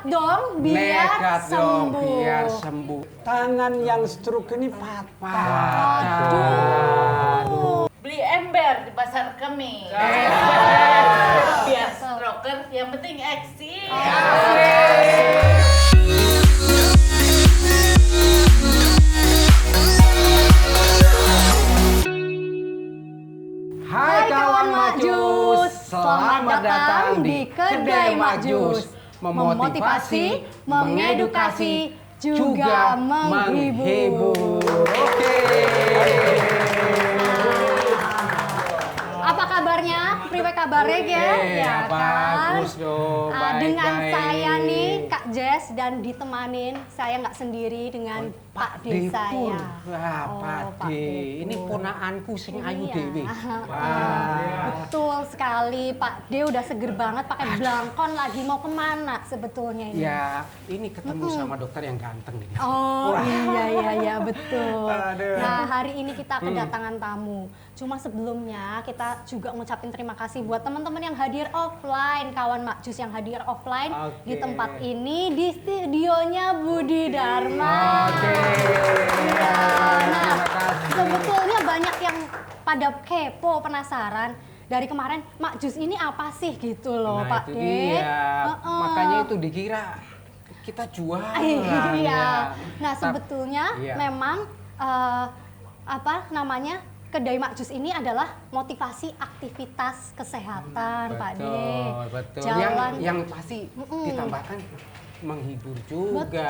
dong biar sembuh. Tangan yang stroke ini patah. Aduh. Beli ember di pasar Kemi. Biar stroker, yang penting eksis. Hai kawan Makjus, selamat datang di Kedai Makjus. Memotivasi, mengedukasi, juga menghibur. Oke. Apa kabarnya? Priwe kabarnya ya? Ya bagus dong. Dengan baik. saya nih Kak Jess dan ditemanin saya nggak sendiri dengan Pak D saya. Wah, Oh, Pak D. Ini ponakanku sing ayu Iya. dewe. Betul sekali, Pak D udah seger banget pakai blangkon lagi mau kemana sebetulnya ini? Ya, ini ketemu sama dokter yang ganteng ini. Oh iya betul. Aduh. Nah hari ini kita kedatangan tamu. Cuma sebelumnya kita juga ngucapin terima kasih buat teman-teman yang hadir offline, kawan Makjus yang hadir offline di tempat ini di studionya Budi Dharma. Oke. Iya. Nah Terima kasih. sebetulnya banyak yang pada kepo penasaran. Dari kemarin Makjus ini apa sih gitu loh, Nah, Pak itu D. dia. Makanya itu dikira kita jual. Iya. Nah, sebetulnya Iya. memang apa namanya? Kedai Makjus ini adalah motivasi aktivitas kesehatan, Pak D. Betul. Jalan Yang pasti ditambahkan menghibur juga.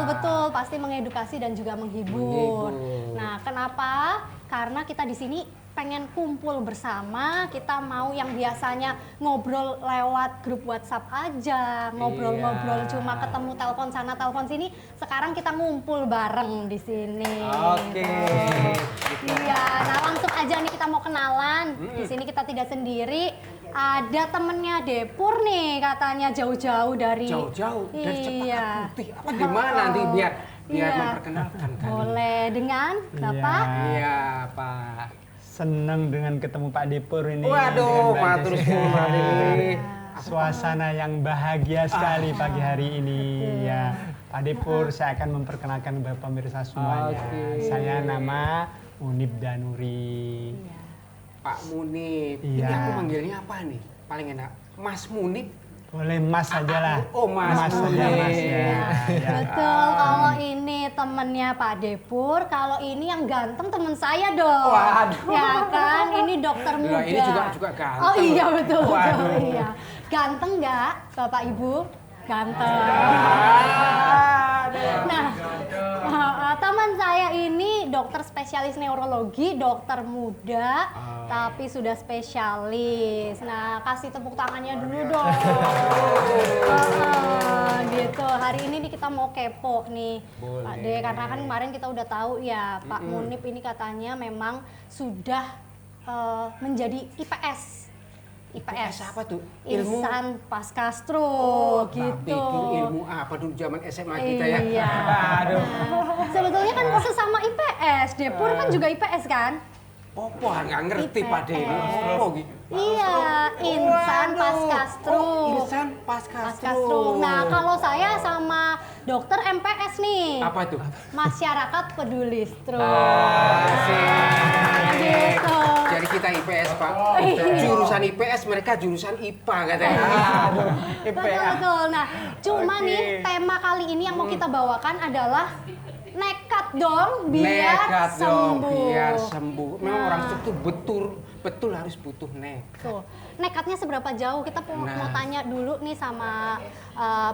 Betul, pasti mengedukasi dan juga menghibur. Nah, kenapa? Karena kita di sini pengen kumpul bersama, kita mau yang biasanya ngobrol lewat grup WhatsApp aja, ngobrol-ngobrol cuma ketemu telepon sana telepon sini, sekarang kita ngumpul bareng di sini. Oke. Iya, nah langsung aja nih kita mau kenalan. Di sini kita tidak sendiri, ada temennya Depur nih katanya jauh-jauh dari Jauh-jauh dari Cempaka Iya. Putih. Apa gimana nanti biar Iya. memperkenalkan kali. Boleh dengan Bapak? Iya, Pak. Seneng dengan ketemu Pak Depur ini. Waduh, dengan Mbak matur Jessica. suwun, Pak D. Suasana yang bahagia sekali pagi hari ini. Ya, Pak Depur, saya akan memperkenalkan kepada pemirsa semuanya. Oke. Saya nama Munib Danuri. Pak Munib. Ini Iya. aku manggilnya apa nih? Paling enak. Mas Munib. Boleh Mas saja lah. Oh, Mas saja Munib. Mas ya. Ya. Betul, kalau ini temennya Pak Depur, kalau ini yang ganteng temen saya dong. Waduh. Ya kan, ini dokter muda. Lah, ini juga ganteng. Oh iya betul, Waduh. iya. Ganteng nggak Bapak Ibu? Ganteng. Nah, teman saya ini dokter spesialis neurologi, dokter muda, tapi sudah spesialis. Nah, kasih tepuk tangannya dulu dong. Gitu. Hari ini nih kita mau kepo nih, Pak D, karena kan kemarin kita udah tahu ya Pak Munib ini katanya memang sudah menjadi IPS. IPS apa tuh? Ilmu. Insan pasca stroke gitu. Itu ilmu apa dulu zaman SMA kita ya? Iya. Aduh. Nah, sebetulnya kan sesama IPS, Depur kan juga IPS kan? Popo nggak ngerti Pak D. IPS. Popo gitu. Iya, insan pasca stroke. Insan pasca Pasca stroke. stroke. Nah, kalau saya sama dokter MPS nih. Apa itu? Masyarakat peduli stroke. Asik. Gitu. Jadi kita IPS Pak. Iya. Jurusan IPS, mereka jurusan IPA katanya. Aduh, Betul. Nah, cuma Oke. nih tema kali ini yang mau kita bawakan adalah nekat dong biar Nekat dong, sembuh. biar sembuh. Memang Nah. orang itu betul harus butuh nekat. Tuh, nekatnya seberapa jauh? Kita mau tanya dulu nih sama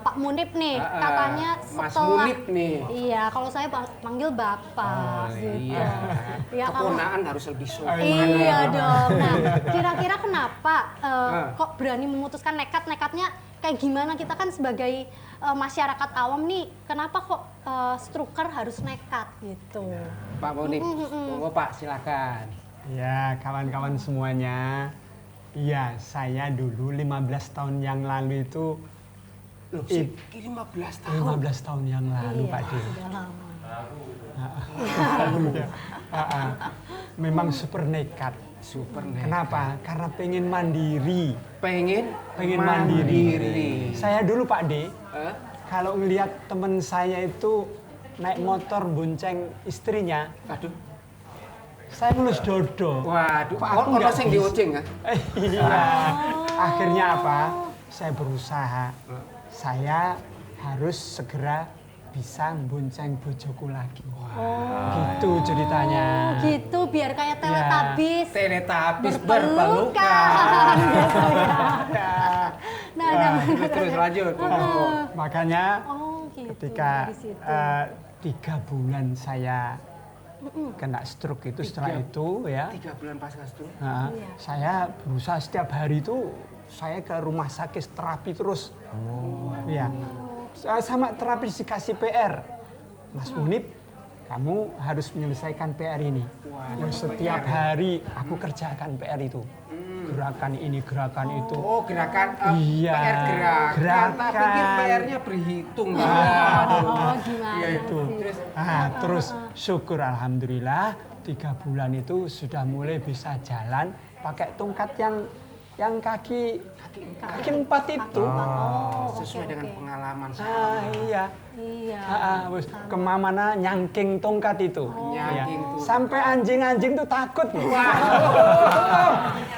Pak Munib nih. Katanya Mas setelah Munib nih. Iya, kalau saya panggil Bapak gitu. Iya. Ya, kalau Keponaan harus lebih sopan. iya dong. Nah, kira-kira kenapa kok berani memutuskan nekat? Nekatnya kayak gimana? Kita kan sebagai masyarakat awam nih, kenapa kok stroker harus nekat gitu? Pak Munib, monggo Pak silakan. Ya, kawan-kawan semuanya. Iya, saya dulu 15 tahun yang lalu itu Loh, 15 tahun. 15 tahun yang lalu, Iya, Pak D. sudah lama. Memang super nekat. Super nekat. Kenapa? Karena pengen mandiri. Pengen Pengen mandiri. Saya dulu Pak D, kalau ngelihat teman saya itu naik motor bonceng istrinya, Aduh. saya ngelus dodo. Waduh, Kok aku ono nggak sing bisa? dioceng kan? Iya. Akhirnya apa? Saya berusaha. Saya harus segera bisa bonceng bojoku lagi. Gitu ceritanya. Gitu biar kayak Teletubbies. Teletubbies Berpelukan. berpelukan. Gitu ya. Ya. Nah, Terus lanjut. Makanya oh gitu. ketika Dari situ. 3 bulan saya kena stroke itu, setelah itu ya 3 bulan pasca stroke. nah, saya berusaha setiap hari itu saya ke rumah sakit terapi terus. Ya. Sama terapis dikasih PR. Mas Munib, kamu harus menyelesaikan PR ini. Setiap hari aku kerjakan PR itu. Gerakan ini, gerakan itu. Oh, gerakan Iya, PR gerakan. gerakan. Tak pikir PR-nya berhitung. Oh, gimana Iya, itu. sih? Terus syukur alhamdulillah 3 bulan itu sudah mulai bisa jalan pakai tongkat yang kaki 4 itu. Sesuai dengan pengalaman saya. Iya. Iya. Wes kemana-mana nyangking tongkat itu. Nyangking Iya. tuh. Sampai anjing-anjing tuh takut.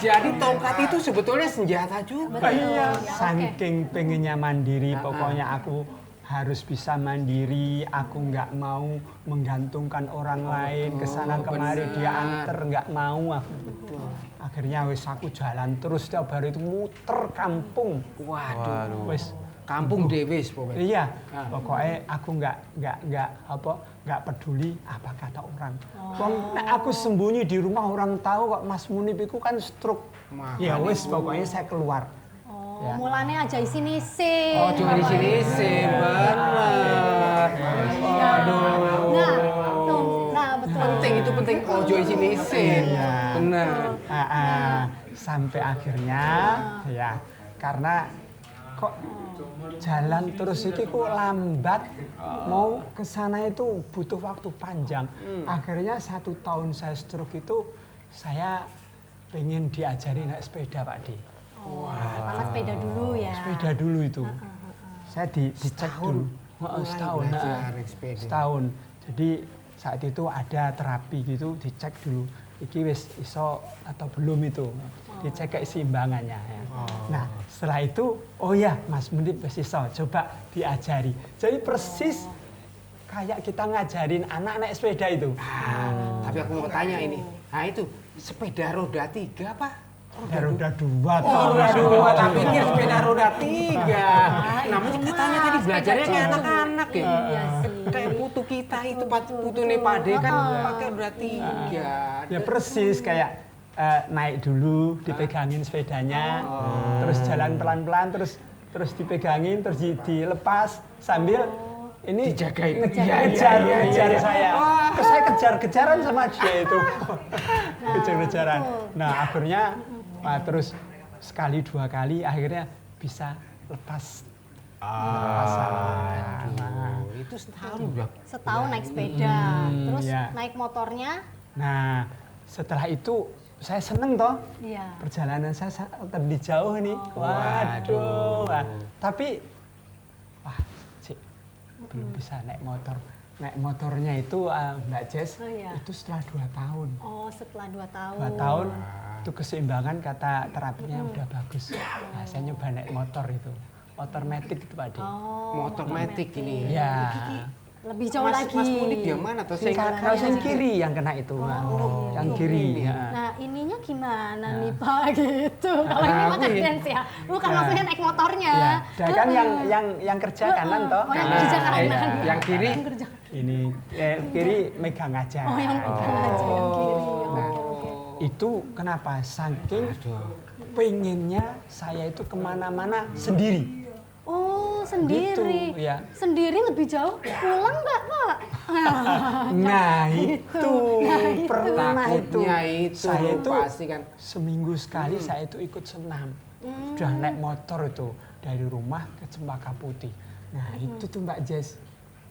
Jadi tongkat itu sebetulnya senjata juga. Iya. Oke. Saking pengennya mandiri, pokoknya aku harus bisa mandiri. Aku nggak mau menggantungkan orang lain ke sana kemari, dia anter, nggak mau aku. Akhirnya wes aku jalan terus setiap hari itu muter kampung. Waduh. Wes Kampung Dewis pokoknya. iya, pokoknya aku nggak peduli apa kata orang. Wong nek aku sembunyi di rumah orang tahu kok Mas Munib itu kan stroke. Ya wes pokoknya saya keluar. Oh, Ya. mulane aja isin-isin. Oh, cuma di sini sih, bener. Aduh. Nah, tuh, nah betul. Penting itu penting. Oh, joy sini sih. Iya. Bener. Sampai akhirnya ya karena kok jalan terus itu kok lambat, mau ke sana itu butuh waktu panjang. Akhirnya 1 tahun saya stroke itu saya pengen diajari naik sepeda Pak D. Pertama sepeda dulu ya. Sepeda dulu itu. Saya dicek dulu. Setahun. belajar naik sepeda. Setahun. Jadi saat itu ada terapi gitu, dicek dulu. Iki wis iso atau belum itu. Dicek keseimbangannya. Ya. Nah setelah itu, oh ya Mas Munib wis iso, coba diajari. Jadi persis kayak kita ngajarin anak naik sepeda itu. Tapi aku mau tanya ini. Nah itu sepeda roda 3 apa? Roda 2 Oh, roda 2. Tak pikir sepeda roda 3. Namun katanya tadi belajarnya kayak anak-anak ya. Iya sih. Kayak putu kita itu putu Nepade kan pakai roda 3. Ya persis kayak naik dulu, dipegangin sepedanya, terus jalan pelan-pelan, terus dipegangin, terus dilepas sambil ini Dijagain. ngejar saya. Terus saya kejar-kejaran sama dia itu, kejar-kejaran. Nah akhirnya terus sekali 2 kali akhirnya bisa lepas. Nah, itu setahun udah. Setahun naik sepeda, terus iya. naik motornya. Nah setelah itu saya seneng toh. Iya. Perjalanan saya lebih jauh nih. Waduh. Wah, tapi Cik, belum bisa naik motor. Naik motornya itu Mbak Jess, Oh, iya. itu setelah 2 tahun. Oh, setelah 2 tahun. 2 tahun itu keseimbangan kata terapinya udah bagus. Nah, saya nyoba naik motor itu. Motor metik itu Pak D. Oh, Motor metik ini. Ya. lebih jauh lagi. Mas Munib yang mana tuh? Kalau yang kiri yang kena itu. Yang kiri. Ya. Nah, ininya gimana nih Pak gitu? Kalau ini mah kan dance ya. Bukan maksudnya naik motornya. Ya, dia kan yang kerja kanan toh. Oh, yang kerja kanan. Yang kiri Yang kerja. Ini kiri megang aja. Oh, yang pegang aja yang kiri. Nah, itu kenapa? Saking pengennya saya itu kemana-mana sendiri. Oh, sendiri. Gitu, ya. Sendiri lebih jauh. Pulang nggak Pak? Nah itu pernah itu. takutnya itu Saya itu pasti kan. seminggu sekali saya itu ikut senam. Sudah naik motor itu dari rumah ke Cempaka Putih. Nah itu tuh Mbak Jess.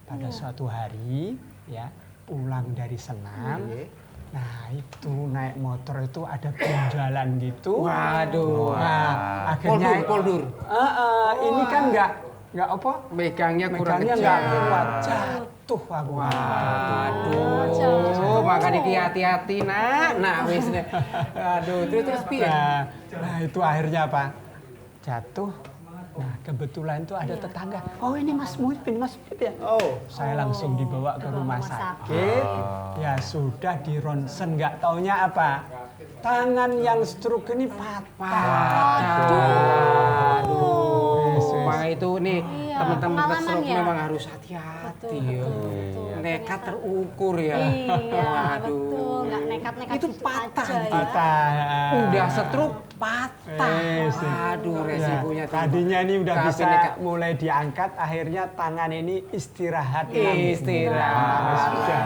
Pada suatu hari ya pulang dari senam. Nah itu naik motor itu ada bundalan gitu. Waduh. Nah akhirnya Poldur. ini kan nggak apa? Megangnya kurang Megangnya kecil. nggak kuat, jatuh aku. Aduh, makanya iki hati-hati nak. Nah, wis nih. Aduh, terus piye? Nah, itu akhirnya apa? Jatuh. Nah, kebetulan itu ada tetangga. Oh, ini Mas Muhib ya. Oh, Saya langsung dibawa ke rumah sakit. Ya sudah di ronsen, nggak taunya apa? Tangan yang stroke ini patah. aduh. Wah, itu nih Iya, teman-teman pengalaman stroke ya? memang harus hati-hati ya. betul. Nekat terukur ya. Iya, Aduh. betul. Nggak nekat-nekat Itu gitu patah. aja ya. Patah. Udah stroke patah. Sih. Aduh, resikonya tuh. Tadinya ini udah Tapi bisa nekat. mulai diangkat, akhirnya tangan ini istirahat. Istirahat. Sudah.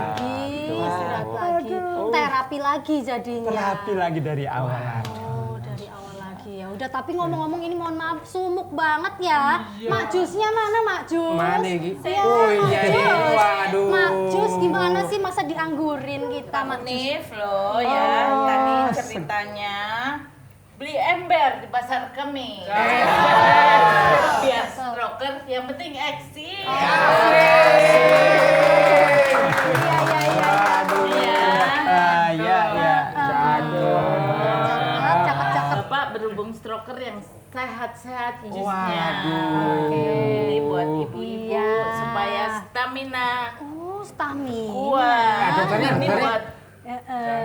Istirahat lagi. Terapi lagi jadinya. Terapi lagi dari awal. Oh, dari awal lagi ya. Udah, tapi ngomong-ngomong ini mohon maaf sumuk banget ya. Mak Jusnya mana Mak Jus? Mana iki? Iya, Oh, Mak iya, iya. Jus. Waduh. Mak Jus gimana sih masa dianggurin kita Mak Jus? Nif loh ya, tadi ceritanya beli ember di pasar Kemi. Biar stroker, yang penting eksis. Iya. Ya. Cakep. Bapak berhubung stroker yang sehat-sehat jusnya. Waduh. Ini buat ibu-ibu Iya. supaya stamina Oh, stamina. kuat. dokternya, Ini dokternya. buat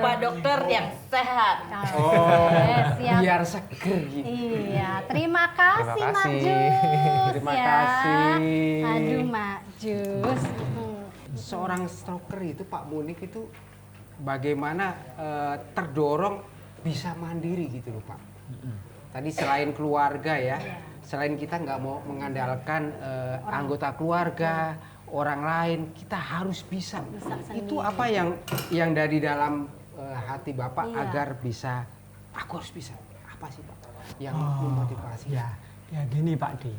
Pak dokter yang sehat. Siap. Biar seger gitu. Iya, terima kasih Terima Mak kasih. Jus. Terima ya. kasih. Aduh Mak Jus. Seorang stroker itu Pak Munik itu bagaimana terdorong bisa mandiri gitu loh Pak. Tadi selain keluarga ya, selain kita nggak mau mengandalkan anggota keluarga, orang lain, kita harus bisa. Itu apa yang dari dalam hati Bapak Iya. agar bisa, aku harus bisa. Apa sih Pak yang memotivasi? Ya gini Pak D.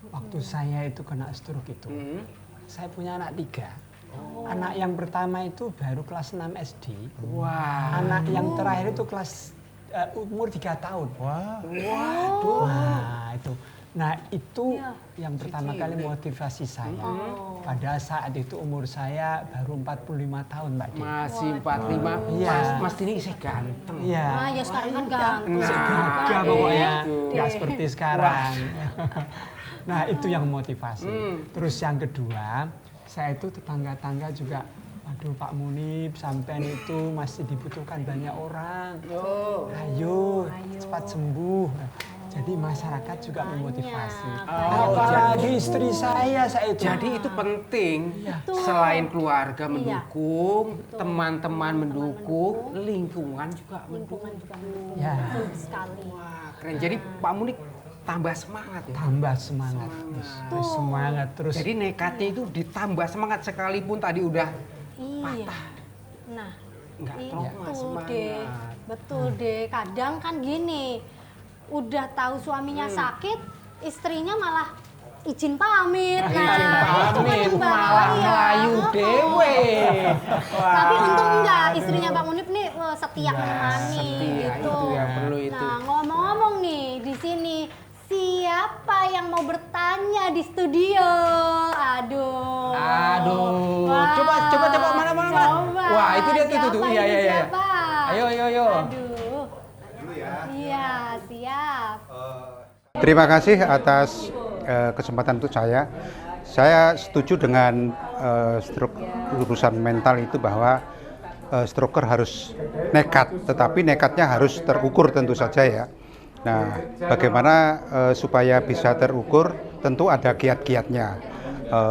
Waktu saya itu kena stroke itu, Hmm. saya punya anak 3. Anak yang pertama itu baru kelas 6 SD. Wah. Anak yang terakhir itu kelas umur 3 tahun. Waduh. Nah, itu. Nah, itu Iya. yang pertama kali motivasi saya. Pada saat itu umur saya baru 45 tahun, Mbak D. Masih 45. Iya. Mas ini saya ganteng. Iya. Nah, ya sekarang kan ganteng. Gagah pokoknya, itu. nggak seperti sekarang. Nah, itu yang motivasi. Terus yang kedua, saya itu tetangga-tangga juga, aduh Pak Munib, sampean itu masih dibutuhkan banyak orang. Ayo, cepat sembuh. Jadi masyarakat juga memotivasi. Apalagi istri saya itu. Jadi itu penting. Selain keluarga mendukung, teman-teman mendukung, lingkungan juga mendukung. Ya, Betul sekali. Wah, keren. Jadi Pak Munik tambah semangat ya. tambah semangat. Semangat terus. Jadi nekatnya itu ditambah semangat sekalipun tadi udah Iya. Nah, nggak itu trauma deh. semangat. Betul deh. Kadang kan gini, udah tahu suaminya sakit, istrinya malah izin pamit. Nah, Izin itu kan pamit, yang malah bahaya. melayu dewe. Tapi untung enggak, istrinya Bang Munib nih setia menemani setia, gitu. itu yang perlu itu. Nah, ngomong-ngomong nih di sini, siapa yang mau bertanya di studio? Aduh. Wah. Coba mana. Coba. Wah, itu dia tuh. Siapa Iya. ini, siapa? Ayo. Aduh. Iya, siap. Terima kasih atas kesempatan untuk saya. Saya setuju dengan stroke urusan mental itu bahwa stroker harus nekat, tetapi nekatnya harus terukur tentu saja ya. Nah, bagaimana supaya bisa terukur? Tentu ada kiat-kiatnya.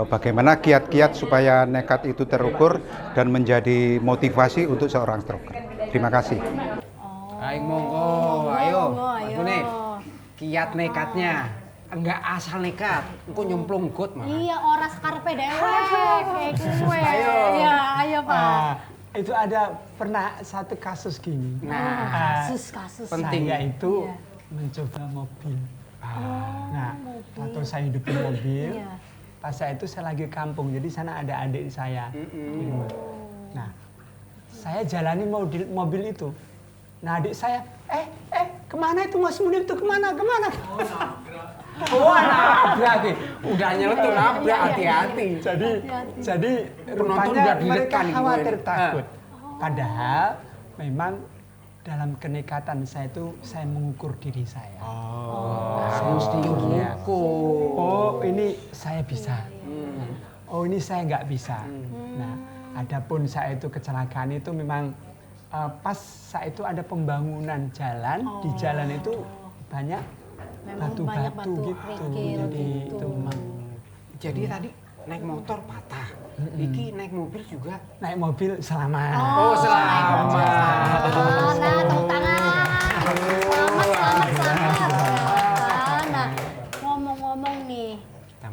Bagaimana kiat-kiat supaya nekat itu terukur dan menjadi motivasi untuk seorang stroker. Terima kasih. Ayo monggo, ayo. Ayo. Aku nih kiat nekatnya. Enggak asal nekat, engko nyemplung got malah. Iya, ora skarpe dewek kayak gue. Ayo. Iya, ayo Pak. Itu ada pernah satu kasus gini. Nah, Kasus. penting. Saya itu Iya. mencoba mobil. Nah, waktu saya hidupin mobil, Iya. pas saya itu saya lagi kampung, jadi sana ada adik saya. di rumah. Nah, saya jalani mobil itu. Nah, adik saya, kemana itu Mas Munib itu kemana? Wah, nabrak. Udah nyeletuk nabrak, hati-hati. Jadi Penonton rupanya udah mereka deg-degan gitu khawatir ya. takut. Padahal memang dalam kenekatan saya itu saya mengukur diri saya. Harus diukur. Oh ini saya bisa. Oh ini saya nggak bisa. Nah, adapun saya itu kecelakaan itu memang pas saat itu ada pembangunan jalan, di jalan itu banyak Memang banyak batu-batu batu gitu. kerikil Jadi gitu. itu memang Jadi tadi naik motor patah. Iki naik mobil juga. naik mobil selamat. Oh, selamat. Nah, tepuk tangan. Selamat. Nah, ngomong-ngomong nih,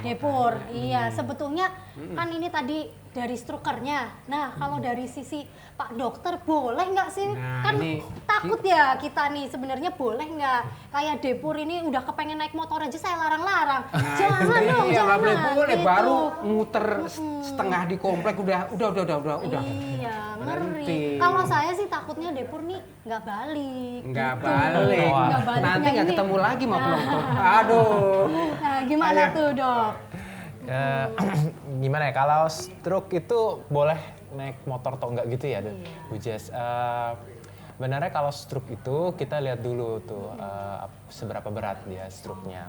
Depur, iya sebetulnya kan ini tadi dari strukturnya. Nah, kalau dari sisi Pak Dokter boleh nggak sih? Nah, Kan ini- takut ya kita nih sebenarnya boleh nggak? Kayak Depur ini udah kepengen naik motor aja saya larang-larang. Jangan dong, Iya, jangan. nggak boleh. Gitu. Baru muter setengah di komplek udah. Iya, ngeri. Berhenti. Kalau saya sih takutnya Depur nih nggak balik. Nggak gitu. balik. Nggak baliknya Nanti nggak ini. ketemu lagi sama penonton. Aduh. Nah, gimana tuh, Dok? Gimana ya, kalau stroke itu boleh naik motor atau enggak gitu ya, Bu Jess? Benarnya kalau stroke itu kita lihat dulu tuh seberapa berat dia stroke-nya,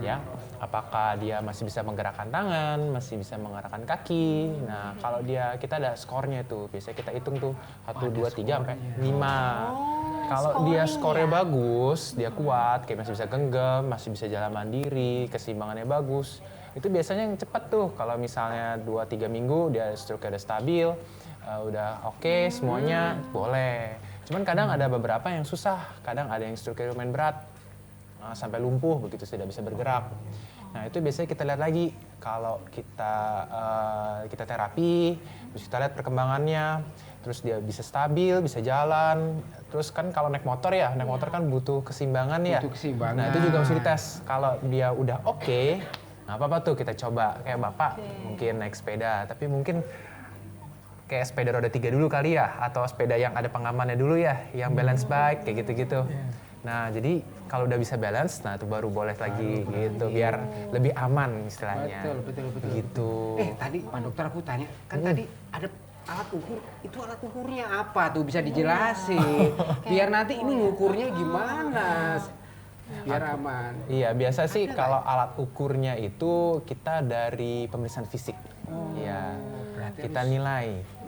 ya. Apakah dia masih bisa menggerakkan tangan, masih bisa menggerakkan kaki. Nah, kalau kita ada skornya itu, biasanya kita hitung tuh 1, 2, 3 sampai 5. Kalau dia skornya bagus, dia kuat, kayak masih bisa genggam, masih bisa jalan mandiri, keseimbangannya bagus. Itu biasanya yang cepat tuh, kalau misalnya 2-3 minggu dia stroke udah stabil, udah oke, semuanya boleh. Cuman kadang ada beberapa yang susah, kadang ada yang stroke lumayan berat, sampai lumpuh begitu tidak bisa bergerak. Nah itu biasanya kita lihat lagi, kalau kita terapi, terus kita lihat perkembangannya, terus dia bisa stabil, bisa jalan. Terus kan kalau naik motor ya, naik motor kan butuh keseimbangan ya. Butuh keseimbangan. Nah itu juga mesti dites. Kalau dia udah oke, nggak apa-apa tuh kita coba. Kayak Bapak mungkin naik sepeda, tapi mungkin kayak sepeda roda 3 dulu kali ya, atau sepeda yang ada pengamannya dulu ya, yang balance bike kayak gitu-gitu. Nah jadi kalau udah bisa balance, nah itu baru boleh lagi gitu, biar lebih aman istilahnya. Betul. Gitu. Tadi Pak Dokter aku tanya, kan tadi ada alat ukur, itu alat ukurnya apa tuh, bisa dijelasin? Biar nanti ini ngukurnya gimana, biar aman. Iya, biasa sih kalau alat ukurnya itu kita dari pemeriksaan fisik. Iya, kita nilai.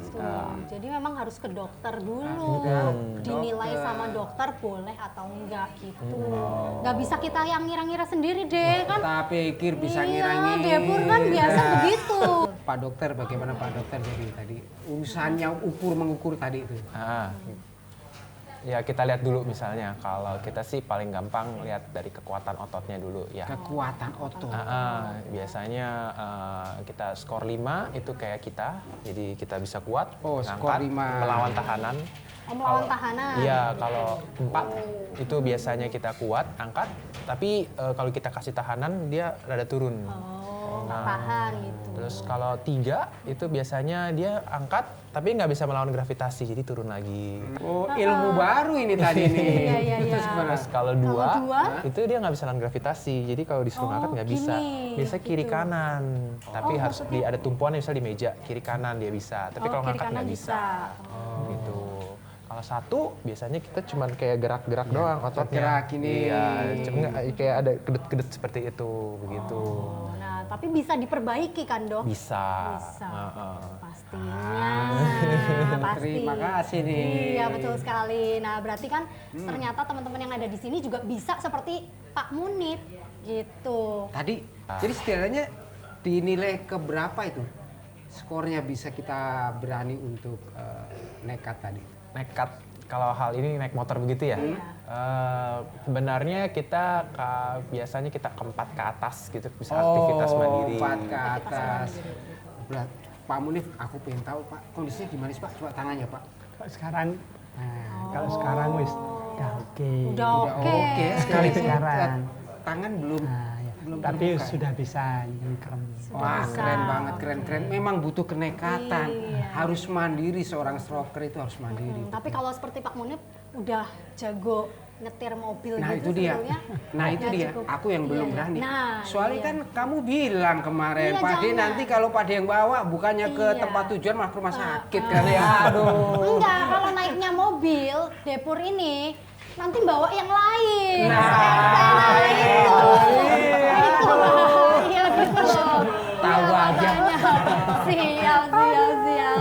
Jadi memang harus ke dokter dulu, dinilai sama dokter boleh atau enggak gitu. Nggak bisa kita yang ngira-ngira sendiri deh kan. Kita pikir bisa Iya, ngira-ngira. Depur kan biasa begitu. Pak Dokter, bagaimana Pak Dokter jadi tadi urusannya mengukur tadi itu? Ya kita lihat dulu misalnya, kalau kita sih paling gampang lihat dari kekuatan ototnya dulu ya. Kekuatan otot. Biasanya kita skor 5 itu kayak kita, jadi kita bisa kuat, Oh, skor 5. melawan tahanan. Melawan tahanan. Iya, kalau 4 itu biasanya kita kuat, angkat, tapi kalau kita kasih tahanan dia rada turun. Nggak tahan gitu. Terus kalau 3 itu biasanya dia angkat, tapi nggak bisa melawan gravitasi, jadi turun lagi. Oh, ilmu baru ini tadi nih. Iya. Terus gimana? Terus kalau 2 dua? itu dia nggak bisa lawan gravitasi, jadi kalau disuruh angkat nggak bisa. gini, Biasa kiri gitu. kanan, tapi harus ada tumpuan misalnya di meja, kiri kanan dia bisa. Tapi kalau kiri ngangkat kanan nggak bisa. Gitu. Kalau 1 biasanya kita cuman kayak gerak-gerak doang ototnya. gerak ini. Iya, cuma kayak ada kedet-kedet seperti itu, begitu. Nah, tapi bisa diperbaiki kan, Dok? Bisa. Bisa. Pastinya. Pasti. Terima kasih nih. Iya, betul sekali. Nah, berarti kan ternyata teman-teman yang ada di sini juga bisa seperti Pak Munib gitu. Tadi, jadi setidaknya dinilai ke berapa itu? Skornya bisa kita berani untuk nekat tadi. Nekat kalau hal ini naik motor begitu ya. Sebenarnya kita biasanya kita keempat ke atas gitu, bisa aktivitas mandiri. 4 ke atas. Berat. Pak Munif, aku pengen tahu Pak, kondisinya gimana sih Pak? Coba tangannya Pak. Kalau sekarang wis udah oke. Udah oke. Oke, sekali Sekarang. tangan belum. Nah, ya. belum Tapi terbuka. sudah bisa nyengkrem. Wah, bisa. keren banget, keren. Memang butuh kenekatan. Iya. Harus mandiri, seorang stroker itu harus mandiri. Tapi kalau seperti Pak Munib udah jago nyetir mobil Nah gitu itu dia. sebetulnya Nah itu nggak dia. cukup. Aku yang belum Iya. berani. Nah, Soalnya iya. kan kamu bilang kemarin, Iya, Pak De jangan. nanti kalau Pak De yang bawa bukannya ke Iya. tempat tujuan malah ke rumah sakit kali ya. Aduh. Enggak, kalau naiknya mobil Depur ini nanti bawa yang lain. Nah, itu. Itu. Iya betul. Tahu Ya, aja. makanya. Siap.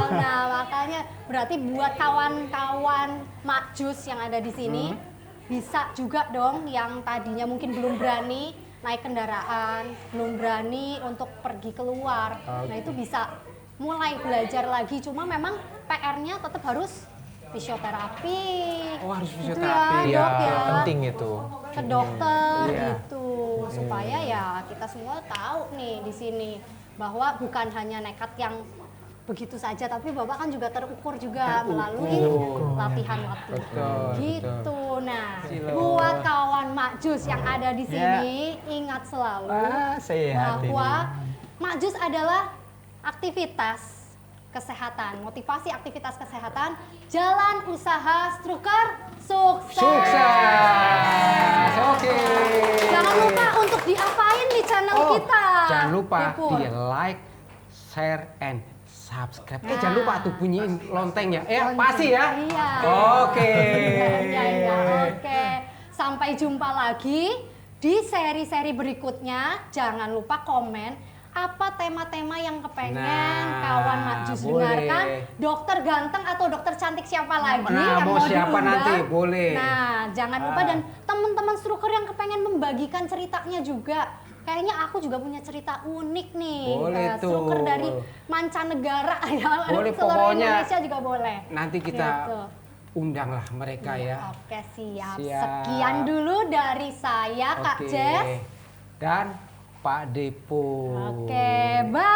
Nah, makanya berarti buat kawan-kawan Makjus yang ada di sini bisa juga dong yang tadinya mungkin belum berani naik kendaraan, belum berani untuk pergi keluar. Nah, itu bisa mulai belajar lagi. Cuma memang PR-nya tetap harus fisioterapi. Oh, harus Gitu fisioterapi. ya, Ya, Dok ya. penting itu. Ke dokter Iya. gitu. Supaya ya kita semua tahu nih di sini bahwa bukan hanya nekat yang begitu saja, tapi Bapak kan juga terukur juga melalui latihan-latihan. Betul, Gitu. Nah, Silo. buat kawan Makjus yang ada di sini, ingat selalu Sehat ini. bahwa Makjus adalah aktivitas kesehatan, motivasi aktivitas kesehatan, jalan usaha struktur sukses. Oke. Jangan lupa untuk diapain di channel Oh, kita. jangan lupa Depur. di like, share, and subscribe. Nah. Jangan lupa tuh bunyiin loncengnya. Pasti ya. Iya. Oke. Iya, oke. Sampai jumpa lagi di seri-seri berikutnya. Jangan lupa komen apa tema-tema yang kepengen Nah, kawan Makjus boleh. dengarkan. Dokter ganteng atau dokter cantik siapa lagi Nah, yang mau siapa diundang? nanti? Boleh. Nah, jangan lupa dan teman-teman struktur yang kepengen membagikan ceritanya juga. Kayaknya aku juga punya cerita unik nih. Boleh tuh. Struktur dari mancanegara ya. Boleh, Seluruh pokoknya Indonesia juga boleh. Nanti kita Gitu. undanglah mereka ya. Oke, siap. Siap. Sekian dulu dari saya, Kak Oke. Jess. Dan Pak Depo. Oke, bye.